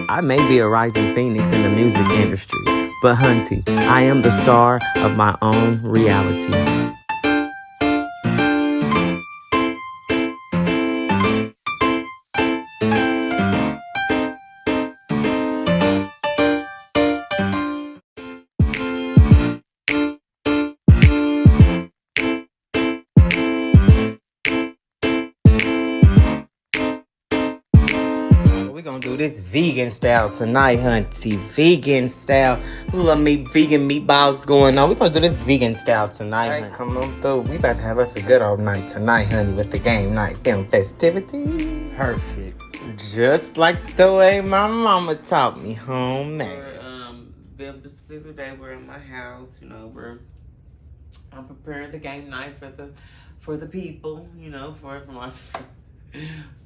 I may be a rising phoenix in the music industry, but hunty, I am the star of my own reality. We're gonna do this vegan style tonight, hunty. Vegan style. We love meat, vegan meatballs going on. We're gonna do this vegan style tonight, honey. Come on through. We about to have us a good old night tonight, honey, with the game night film festivity. Perfect. Just like the way my mama taught me, homemade. This particular day, we're in my house. You know, I'm preparing the game night for the people. You know, for my.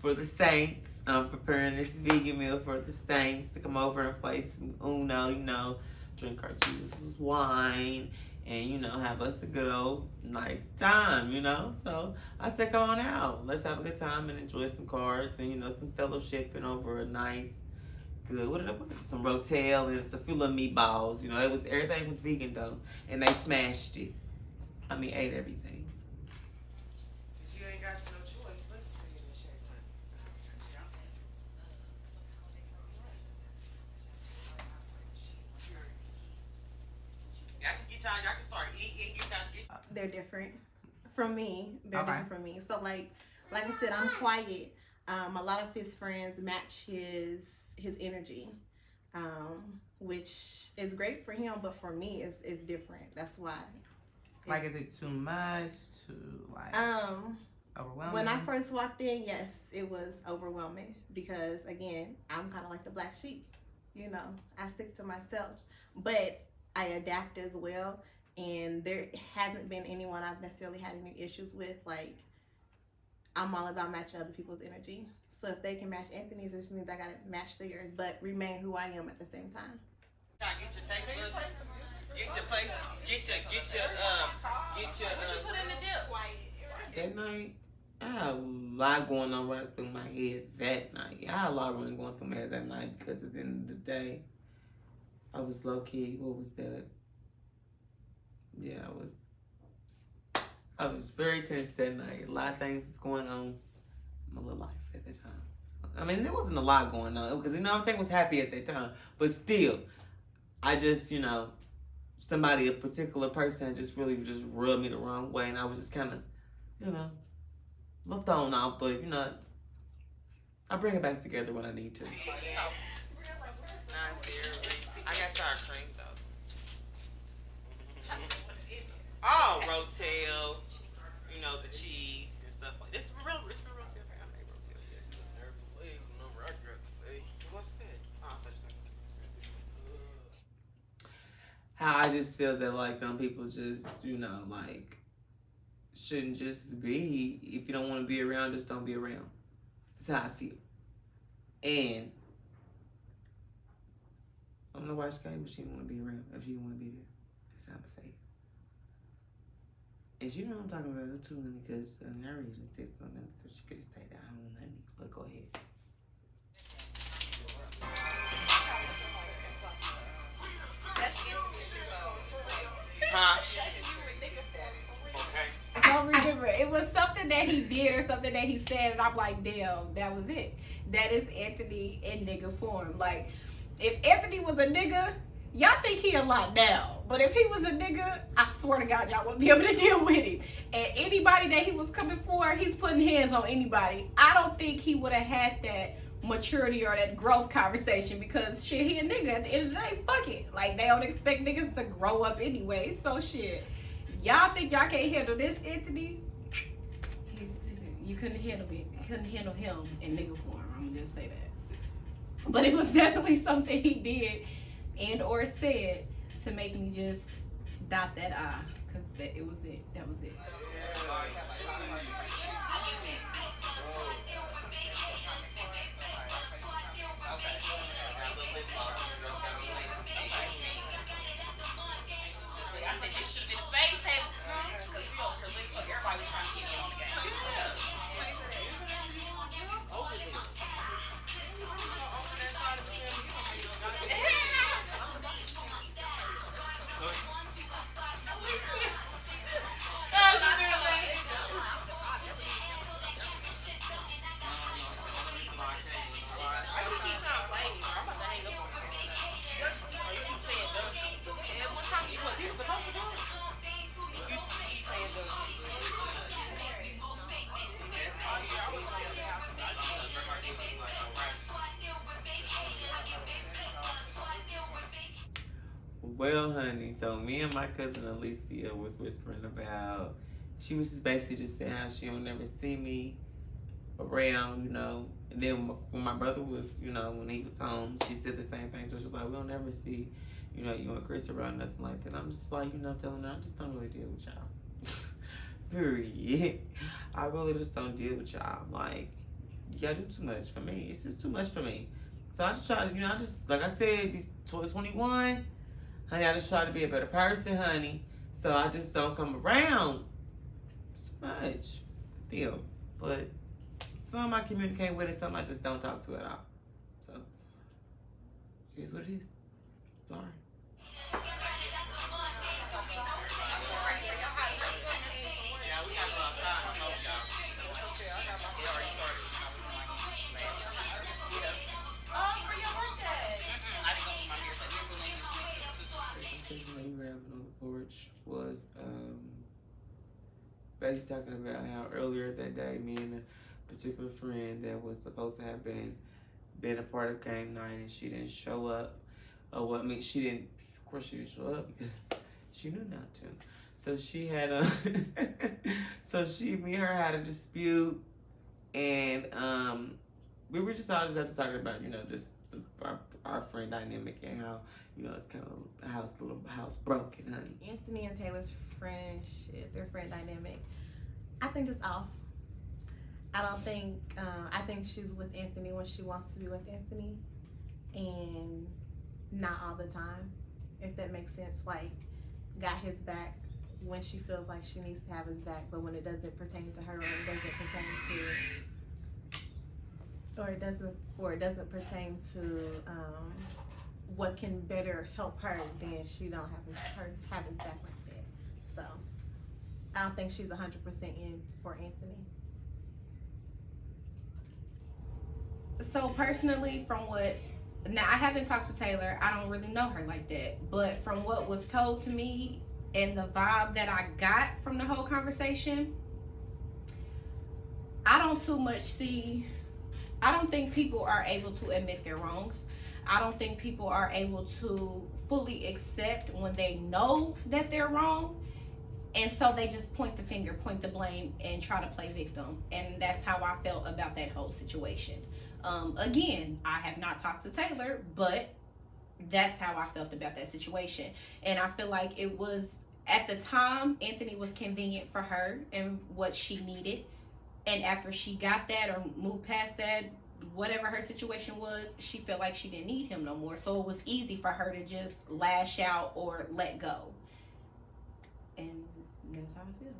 For the Saints. I'm preparing this vegan meal for the Saints to come over and play some Uno, you know, drink our Jesus' wine, and, you know, have us a good old nice time, you know. So I said, come on out. Let's have a good time and enjoy some cards and, you know, some fellowshipping over a nice, good, what did I put? Some rotel and a few little meatballs. You know, everything was vegan, though, and they smashed it. I mean, ate everything. You ain't got no choice. Let's see. Y'all can start eating. They're different from me. They're different from me. So like I said, I'm quiet. A lot of his friends match his energy, which is great for him, but for me, it's different. That's why. Like, is it too much? Too like overwhelming? When I first walked in, yes, it was overwhelming because again, I'm kind of like the black sheep. You know, I stick to myself, but I adapt as well, and there hasn't been anyone I've necessarily had any issues with. Like, I'm all about matching other people's energy. So if they can match Anthony's, this means I gotta match theirs, but remain who I am at the same time. Get your taste buds. Get your place. Get your. What you put in the dip? That night, I had a lot going on right through my head that night. I had a lot running going through my head that night because at the end of the day, I was low key. What was that? Yeah, I was very tense that night. A lot of things was going on in my little life at that time. So, I mean, there wasn't a lot going on because, you know, everything was happy at that time. But still, I just, you know, a particular person just really just rubbed me the wrong way. And I was just kind of, you know, a little thrown off. But, you know, I bring it back together when I need to. I got sour cream though. Oh, rotel, you know, the cheese and stuff like this. It's for real rotel. I made rotel shit. Number I got today. What's that? Oh, I thought you said. How I just feel that like some people just, you know, like shouldn't just be. If you don't want to be around, just don't be around. That's how I feel. And I don't know why she came, but she didn't want to be around. If she didn't want to be there, that's how I'm safe. And you know what I'm talking about her too, honey, because I already texted her, so she could have stayed at home, honey. But go ahead. Huh? I don't remember. It was something that he did or something that he said, and I'm like, damn, that was it. That is Anthony in nigga form. Like, if Anthony was a nigga, y'all think he a lot now. But if he was a nigga, I swear to God, y'all wouldn't be able to deal with him. And anybody that he was coming for, he's putting hands on anybody. I don't think he would have had that maturity or that growth conversation because, shit, he a nigga. At the end of the day, fuck it. Like, they don't expect niggas to grow up anyway. So, shit. Y'all think y'all can't handle this, Anthony? You couldn't handle it. You couldn't handle him in nigga form. I'm gonna just say that. But it was definitely something he did and or said to make me just dot that I, because it was it. That was it. Well, honey, so me and my cousin Alicia was whispering about. She was just basically just saying how she don't never see me around, you know. And then when my brother was, you know, when he was home, she said the same thing. So she was like, we don't never see, you know, you and Chris around, nothing like that. I'm just like, you know, telling her I just don't really deal with y'all. Period. I really just don't deal with y'all. Like, y'all do too much for me. It's just too much for me. So I just try to, you know, I just, like I said, these 2021, honey, I just try to be a better person, honey. So I just don't come around so much. Feel. But some I communicate with and some I just don't talk to at all. So, here's what it is. Sorry. We were having on the porch was Betty's talking about how earlier that day me and a particular friend that was supposed to have been a part of game night and she didn't show up. Or what? I mean, she didn't. Of course, she didn't show up because she knew not to. So she had a. Me and her had a dispute, and we were just all just after talking about, you know, just our friend dynamic and how, you know, it's kind of a little house broken, honey. Anthony and Taylor's friendship, their friend dynamic, I think it's off. I don't think, I think she's with Anthony when she wants to be with Anthony, and not all the time, if that makes sense. Like, got his back when she feels like she needs to have his back, but when it doesn't pertain to her, or it doesn't pertain to what can better help her, then she don't have his back like that. So I don't think she's 100% in for Anthony. So personally, now I haven't talked to Taylor, I don't really know her like that, but from what was told to me and the vibe that I got from the whole conversation, I don't think people are able to admit their wrongs. I don't think people are able to fully accept when they know that they're wrong. And so they just point the finger, point the blame, and try to play victim. And that's how I felt about that whole situation. Again, I have not talked to Taylor, but that's how I felt about that situation. And I feel like it was, at the time, Anthony was convenient for her and what she needed. And after she got that or moved past that, whatever her situation was, she felt like she didn't need him no more. So it was easy for her to just lash out or let go. And that's how I feel.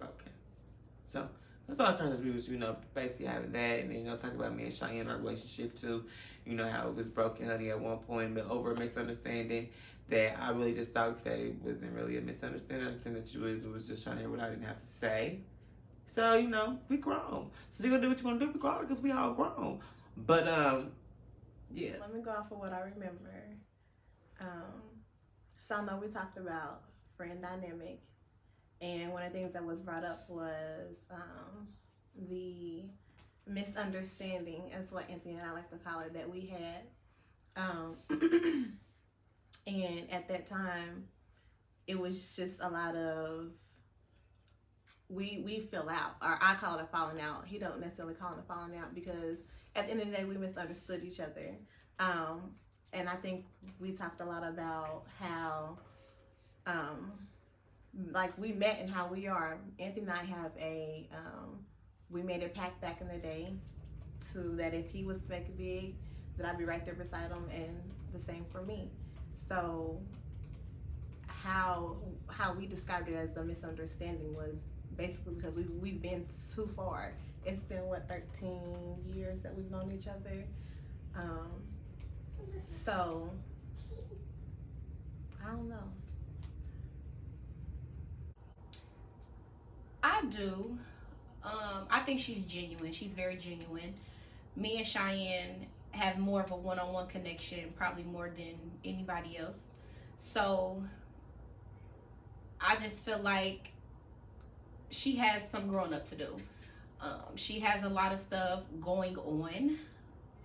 Okay. So that's all kinds of we was, you know, basically having that, and then, you know, talking about me and Shyienne, our relationship too. You know, how it was broken, honey, at one point, but over a misunderstanding that I really just thought that it wasn't really a misunderstanding. I understand that it was just trying to hear what I didn't have to say. So, you know, we grown. So they're gonna do what you wanna do, we grown, because we all grown. But yeah. Let me go off of what I remember. So I know we talked about friend dynamic, and one of the things that was brought up was the misunderstanding, is what Anthony and I like to call it, that we had. And at that time, it was just a lot of, we fell out, or I call it a falling out. He don't necessarily call it a falling out, because at the end of the day, we misunderstood each other. And I think we talked a lot about how, like, we met and how we are. Anthony and I have we made a pact back in the day that if he was to make it big, that I'd be right there beside him, and the same for me. So how we described it as a misunderstanding was basically because we've been too far. It's been, what, 13 years that we've known each other. So I don't know. I do. I think she's genuine. She's very genuine. Me and Shyienne have more of a one-on-one connection, probably more than anybody else. So I just feel like she has some growing up to do. She has a lot of stuff going on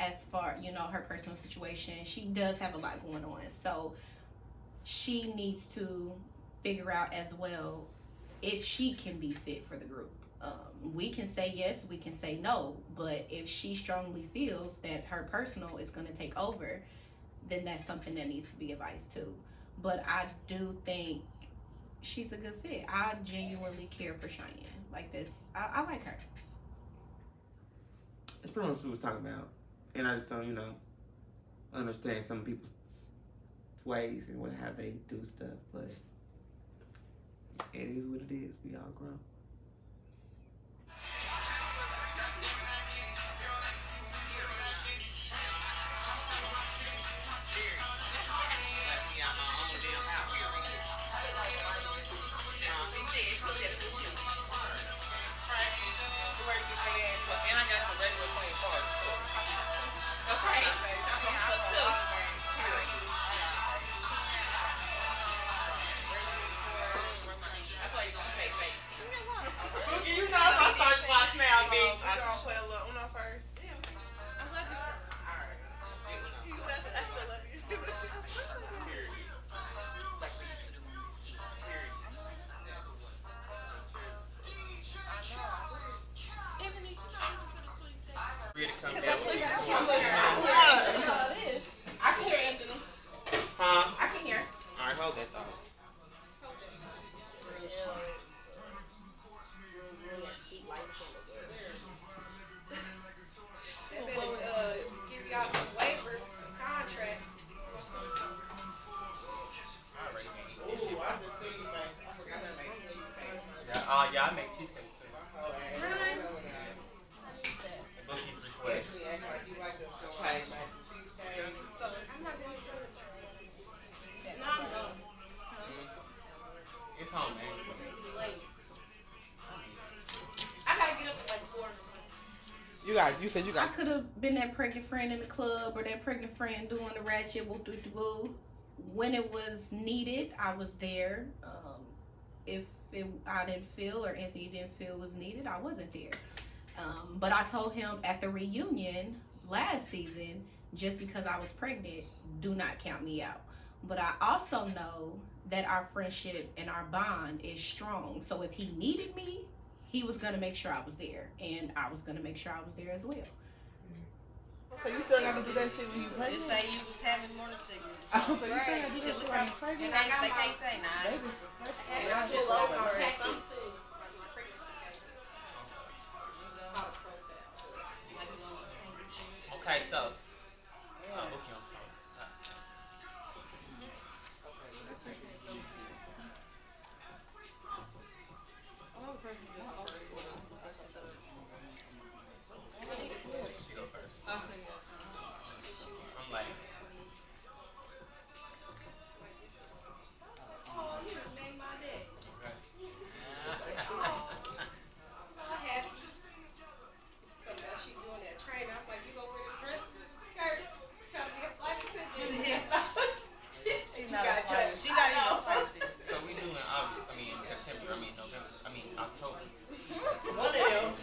as far, you know, her personal situation. She does have a lot going on. So she needs to figure out as well if she can be fit for the group. We can say yes, we can say no, but if she strongly feels that her personal is going to take over, then that's something that needs to be advised too. But I do think she's a good fit. I genuinely care for Shyienne. Like this, I like her. It's pretty much what we was talking about, and I just don't, understand some people's ways and how they do stuff, but it is what it is. We all grow. Yeah, I make cheesecake too. Really? Bookie's request. It's home, man. I gotta get up at like 4. You said you got. I could have been that pregnant friend in the club or that pregnant friend doing the ratchet woo-doo-doo-boo. When it was needed, I was there. If I didn't feel or Anthony didn't feel was needed, I wasn't there. But I told him at the reunion last season, just because I was pregnant, do not count me out. But I also know that our friendship and our bond is strong. So if he needed me, he was going to make sure I was there. And I was going to make sure I was there as well. So you still got to do that shit when you pregnant? Just say you was having morning sickness. So you still got to do that shit when you pregnant? They can't say nah. Okay, so she go first. I'm like, Oh, you just made my day. okay. She's doing that training. I'm like, you gonna wear the dress, skirt, trying to get flight attention. She's not even on flight. So we doing August. I mean September. I mean November. I mean October. One of them.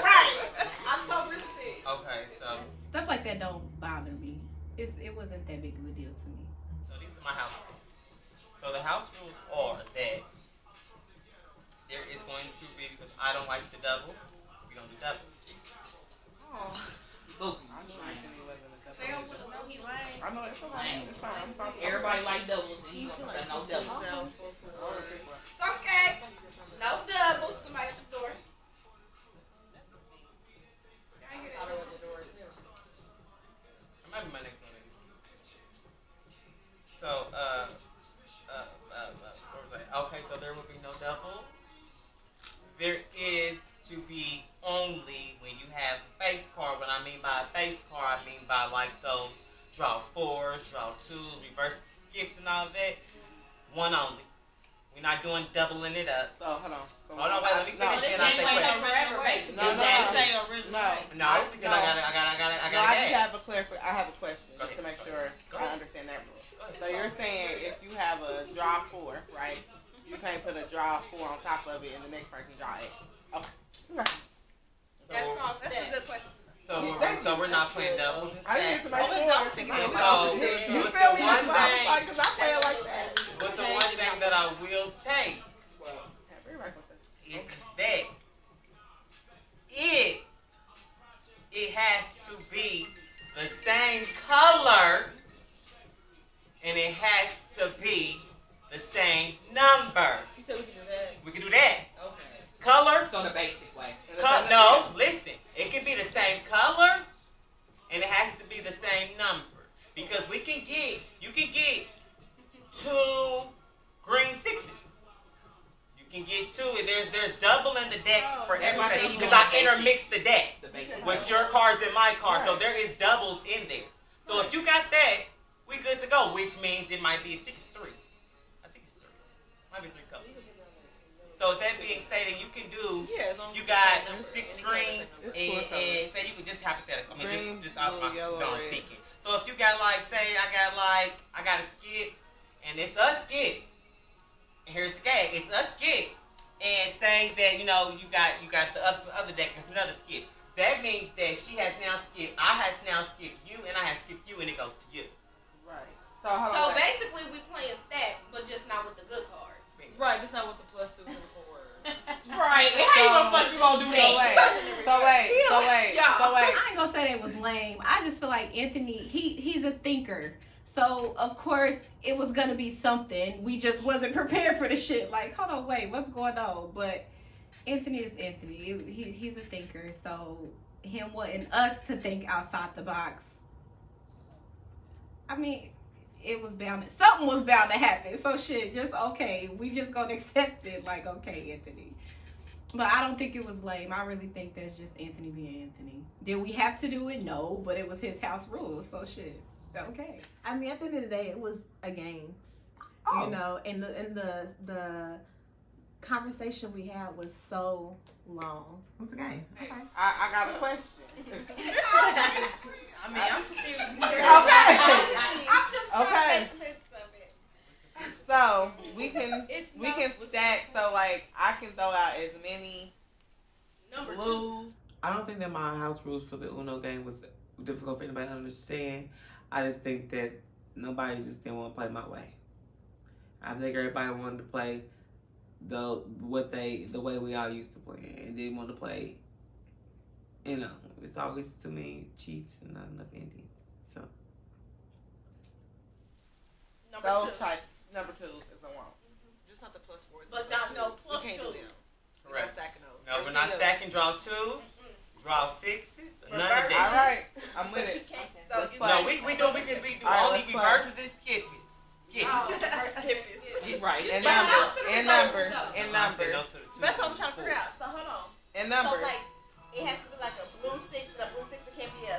Right. October 6th. Okay, so Stuff like that don't bother me. It wasn't that big of a deal to me. these are my house rules. So the house rules are that there is going to be, because I don't like the double, we don't do double. Boom. They don't want to know he's lying. I know it's okay. It's fine. Everybody like doubles, and he gonna no doubles. It's okay. No doubles. Somebody at the door. That might be my next one. So, what was I? Okay, so there will be no double. There is to be only when you have a face card. What I mean by a face card, I mean by like those draw 4s, draw 2s, reverse skips and all that. One only. We're not doing doubling it up. So, hold on. Hold on, wait, let me finish and I'll say questions. No, because I gotta I have a question just to make sure I understand that rule. So you're saying if you have a draw 4, right? You can't put a draw 4 on top of it and the next person draw 8. Okay. That's a good question. So we're not playing doubles and I didn't stacks. get to make sure. So You feel me? one thing. Because I play a lot same color, and it has to be the same number. You said we can do that? We can do that. Okay. Color. It's on the basic way. No, listen. It can be the same color, and it has to be the same number. Because you can get 2 green 6s. You can get 2, and there's double in the deck for everything. Because I intermixed the deck with your cards and my cards, so there is doubles in there. So if you got that, we good to go. Which means it might be, I think it's 3. Might be 3 colors. So with that being stated, you can do. You got 6 greens, and say you could just hypothetical. I mean, just out my don't thinking. So if you got say I got a skip, and it's a skip. And here's the gag. It's a skip. And say that, you got the other deck, it's another skip. That means that she has now skipped, I has now skipped you, and I have skipped you, and it goes to you. Right. So basically, we playing stats, but just not with the good cards. Right, just not with the +2s and the 4s. Right. How you gonna fuck you gonna do that? So wait. I ain't gonna say that was lame. I just feel like Anthony, he's a thinker. So of course it was gonna be something. We just wasn't prepared for the shit. Like, hold on, wait, what's going on? But Anthony is Anthony. He's a thinker. So him wanting us to think outside the box. I mean, something was bound to happen. So shit, just okay. We just gonna accept it. Like, okay, Anthony. But I don't think it was lame. I really think that's just Anthony being Anthony. Did we have to do it? No, but it was his house rules. So shit. Okay. I mean, at the end of the day, it was a game. You know, and the conversation we had was so long. What's the game? Okay. I got a question. I mean, I'm confused. Okay. So we can stack. So like I can throw out as many blue. I don't think that my house rules for the Uno game was difficult for anybody to understand. I just think that nobody just didn't want to play my way. I think everybody wanted to play the way we all used to play, and didn't want to play. It's always too many Chiefs and not enough Indians. So Number 2 is the one. Just not the +4s. But not no +2. We can't do them. Correct. Stacking those. No, we're not stacking. Draw 2s. Draw 6s. None of that. All right, I'm with it. No, we do only reverses and skippies. Right. And numbers. That's what I'm trying to figure out. So hold on. And numbers. So like, it has to be like a blue 6, and a blue 6. It can't be a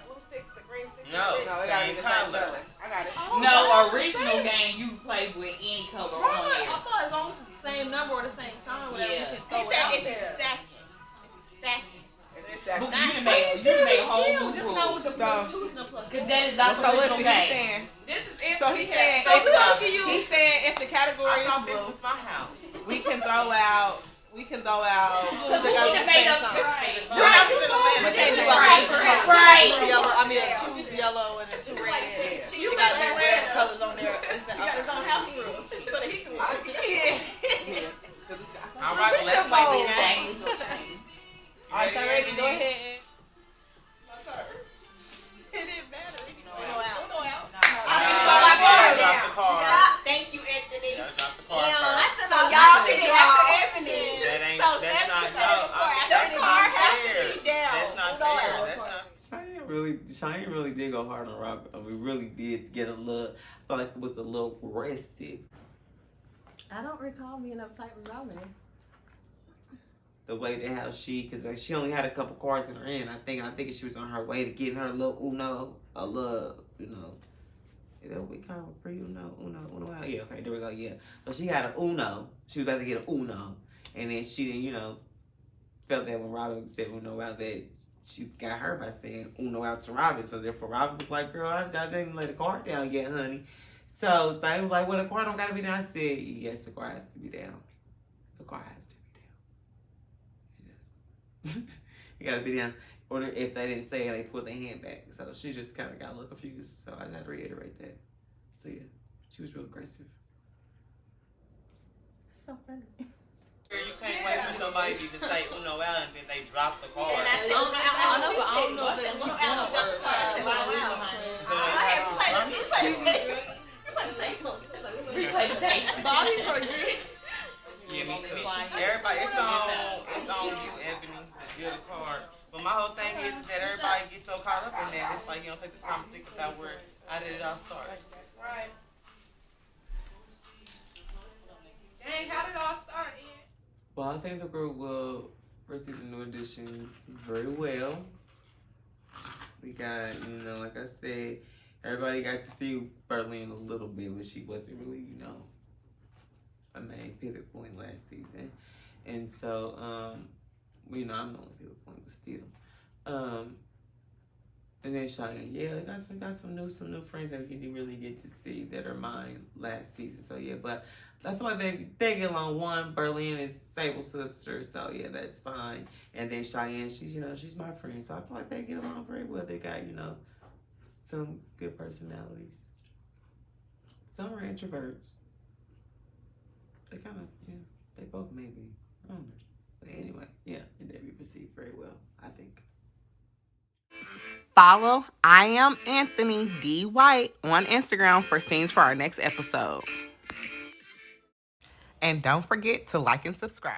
blue 6, a green 6. No, it gotta be the same color. I got it. No, Original game you play with any color on there. I thought as long as it's the same number or the same sign, whatever, you can throw it out If you there. stacking. But you done made a whole new Just rule. know with the +2s and the +6. Because that is not the original game. This is So he's saying, he's saying if the category I is thought this blue, was my house. we can throw out. They got Who the done same made up sign. right. We can't do Right. 2 yellow. I mean 2 yellow and then 2 red. You got the red colors on there. He got his own house rules, so that he can All right, well, let's play the game. All right, so ready? Go ahead. It didn't matter. Uno out. Drop the card. Thank you, Anthony. Gotta drop the card So first. y'all did it after Anthony. That's not Shyienne really did go hard on Robin. We really did get a little. I felt like it was a little aggressive. I don't recall being uptight with Robin. The way that how because she only had a couple cards in her hand, I think she was on her way to getting her little Uno, we call it pre-Uno, Uno out. Yeah, okay, there we go, yeah. So she had an Uno. She was about to get an Uno. And then she didn't, felt that when Robin said Uno out that she got her by saying Uno out to Robin. So therefore Robin was like, girl, I didn't lay the card down yet, honey. So Zane was like, well, the card don't gotta be down. I said, yes, the card has to be down. The card has to be down. It gotta be down. Or if they didn't say it, they put their hand back. So she just kind of got a little confused. So I just had to reiterate that. So yeah, she was real aggressive. That's so funny. You can't wait for somebody to just say Uno out and then they drop the card. And I said, Uno out. I don't know if that's Uno out. Replay the tape. Bobby for you. Yeah, me too. Everybody, it's on you, Ebony, to deal the card. But my whole thing is that everybody gets so caught up in that, it's like you don't take the time to think about how did it all start. Right. Dang, how did it all start, Ian? Well, I think the group will receive the new edition very well. We got, like I said, everybody got to see Berlin a little bit, but she wasn't really, a main pivot point last season. And so, I'm the only pivot point, but still. And then Shyienne, yeah, they got some new friends that you didn't really get to see that are mine last season. So yeah, but I feel like they get along. One, Berlin is Sable's sister, so yeah, that's fine. And then Shyienne, she's my friend, so I feel like they get along very well. They got, some good personalities. Some are introverts. They kind of, they both may be. I don't know. But anyway, yeah, and they be received very well, I think. Follow I Am Anthony D. White on Instagram for scenes for our next episode. And don't forget to like and subscribe.